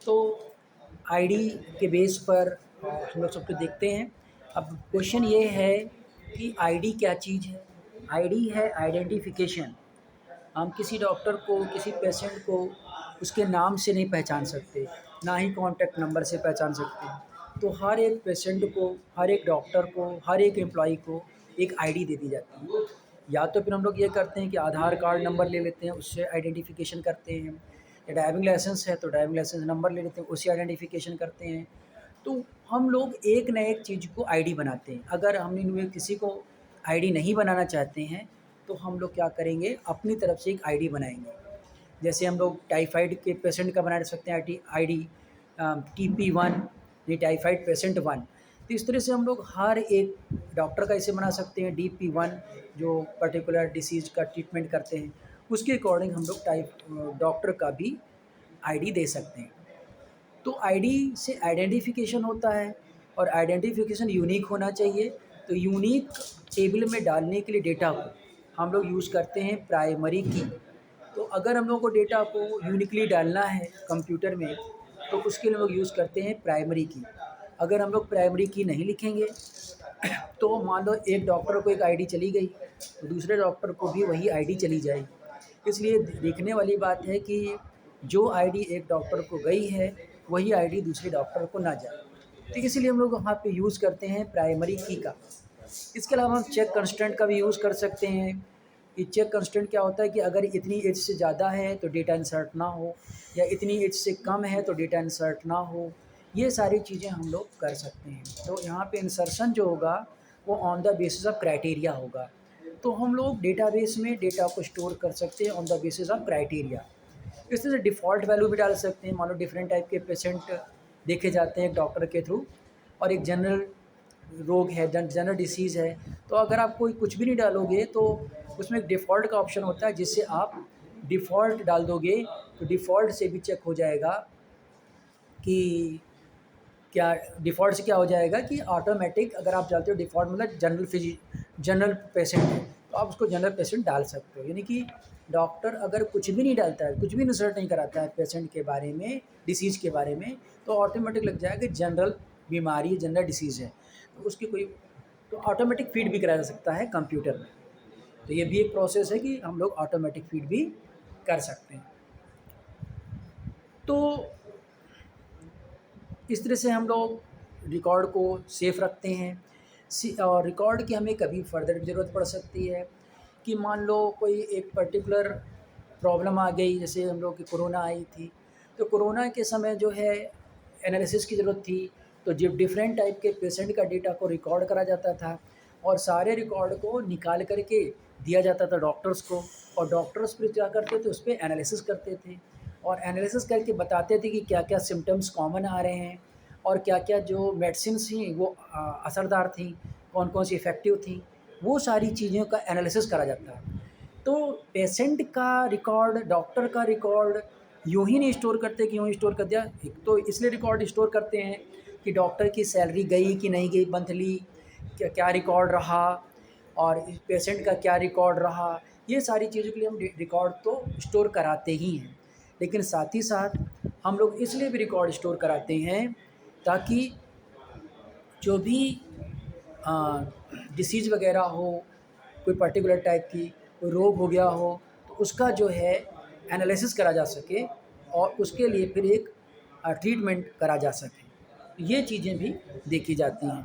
तो आईडी के बेस पर हम लोग सब कुछ देखते हैं। अब क्वेश्चन ये है कि आईडी क्या चीज़ है? आईडी है आइडेंटिफिकेशन। हम किसी डॉक्टर को, किसी पेशेंट को उसके नाम से नहीं पहचान सकते, ना ही कॉन्टैक्ट नंबर से पहचान सकते हैं। तो हर एक पेशेंट को, हर एक डॉक्टर को, हर एक एम्प्लॉई को एक आईडी दे दी जाती है। या तो फिर हम लोग ये करते हैं कि आधार कार्ड नंबर ले लेते हैं, उससे आइडेंटिफिकेशन करते हैं, या ड्राइविंग लाइसेंस है तो ड्राइविंग लाइसेंस नंबर ले लेते हैं, उससे आइडेंटिफिकेशन करते हैं। तो हम लोग एक न एक चीज़ को आईडी बनाते हैं। अगर हम इनमें किसी को आईडी नहीं बनाना चाहते हैं, तो हम लोग क्या करेंगे, अपनी तरफ से एक आईडी बनाएँगे। जैसे हम लोग टाइफाइड के पेशेंट का बना सकते हैं आईडी, TP1 यानी टाइफाइड पेशेंट 1। तो इस तरह से हम लोग हर एक डॉक्टर का इसे बना सकते हैं, DP1 जो पर्टिकुलर डिसीज़ का ट्रीटमेंट करते हैं, उसके अकॉर्डिंग हम लोग डॉक्टर का भी आईडी दे सकते हैं। तो आईडी से आइडेंटिफिकेशन होता है, और आइडेंटिफिकेशन यूनिक होना चाहिए। तो यूनिक टेबल में डालने के लिए डेटा को हम लोग यूज़ करते हैं प्राइमरी की। तो अगर हम लोगों को डेटा को यूनिकली डालना है कंप्यूटर में, तो उसके लिए हम लोग यूज़ करते हैं प्राइमरी की। अगर हम लोग प्राइमरी की नहीं लिखेंगे, तो मान लो एक डॉक्टर को एक आईडी चली गई, तो दूसरे डॉक्टर को भी वही आईडी चली जाएगी। इसलिए देखने वाली बात है कि जो आईडी एक डॉक्टर को गई है, वही आईडी दूसरे डॉक्टर को ना जाए। तो इसलिए हम लोग वहाँ पे यूज़ करते हैं प्राइमरी की का। इसके अलावा हम चेक कंस्टेंट का भी यूज़ कर सकते हैं। कि चेक कंस्टेंट क्या होता है कि अगर इतनी एज से ज़्यादा है तो डेटा इंसर्ट ना हो, या इतनी एज से कम है तो डेटा इंसर्ट ना हो। ये सारी चीज़ें हम लोग कर सकते हैं। तो यहाँ पे इंसर्शन जो होगा वो on the basis of criteria होगा। तो हम लोग डेटाबेस में डेटा को स्टोर कर सकते हैं on the basis of criteria. इस तरह से डिफ़ॉल्ट वैल्यू भी डाल सकते हैं। मान लो डिफरेंट टाइप के पेशेंट देखे जाते हैं डॉक्टर के थ्रू, और एक जनरल रोग है, जनरल डिसीज़ है, तो अगर आप कोई कुछ भी नहीं डालोगे तो उसमें एक डिफ़ॉल्ट का ऑप्शन होता है, जिससे आप डिफ़ॉल्ट डाल दोगे तो डिफ़ॉल्ट से भी चेक हो जाएगा कि क्या डिफ़ॉल्ट से क्या हो जाएगा कि ऑटोमेटिक, अगर आप डालते हो डिफ़ॉल्ट मतलब जनरल पेशेंट है, तो आप उसको जनरल पेशेंट डाल सकते हो। यानी कि डॉक्टर अगर कुछ भी नहीं डालता है, कुछ भी इंसर्ट नहीं कराता है पेशेंट के बारे में, डिसीज़ के बारे में, तो ऑटोमेटिक लग जाएगा कि जनरल बीमारी, जनरल डिसीज़ है। तो उसकी कोई, तो ऑटोमेटिक फ़ीड भी कराया जा सकता है कंप्यूटर में। तो ये भी एक प्रोसेस है कि हम लोग ऑटोमेटिक फ़ीड भी कर सकते हैं। तो इस तरह से हम लोग रिकॉर्ड को सेफ रखते हैं। और रिकॉर्ड की हमें कभी फर्दर ज़रूरत पड़ सकती है कि मान लो कोई एक पर्टिकुलर प्रॉब्लम आ गई, जैसे हम लोग की कोरोना आई थी, तो कोरोना के समय जो है एनालिसिस की ज़रूरत थी। तो जो डिफरेंट टाइप के पेशेंट का डेटा को रिकॉर्ड करा जाता था, और सारे रिकॉर्ड को निकाल करके दिया जाता था डॉक्टर्स को, और डॉक्टर्स फिर क्या करते थे, उस पर एनालिसिस करते थे, और एनालिसिस करके बताते थे कि क्या क्या सिम्टम्स कॉमन आ रहे हैं, और क्या क्या जो मेडिसिन्स थी वो असरदार थी, कौन कौन सी इफ़ेक्टिव थी, वो सारी चीज़ों का एनालिसिस करा जाता है। तो पेशेंट का रिकॉर्ड, डॉक्टर का रिकॉर्ड यूँ ही नहीं स्टोर करते कि यूँ ही स्टोर कर दिया। एक तो इसलिए रिकॉर्ड स्टोर करते हैं कि डॉक्टर की सैलरी गई कि नहीं गई मंथली, क्या क्या रिकॉर्ड रहा, और इस पेशेंट का क्या रिकॉर्ड रहा, ये सारी चीज़ों के लिए हम रिकॉर्ड तो स्टोर कराते ही हैं। लेकिन साथ ही साथ हम लोग इसलिए भी रिकॉर्ड स्टोर कराते हैं ताकि जो भी डिसीज़ वगैरह हो, कोई पर्टिकुलर टाइप की कोई रोग हो गया हो, तो उसका जो है एनालिसिस करा जा सके, और उसके लिए फिर एक ट्रीटमेंट करा जा सके। ये चीज़ें भी देखी जाती हैं।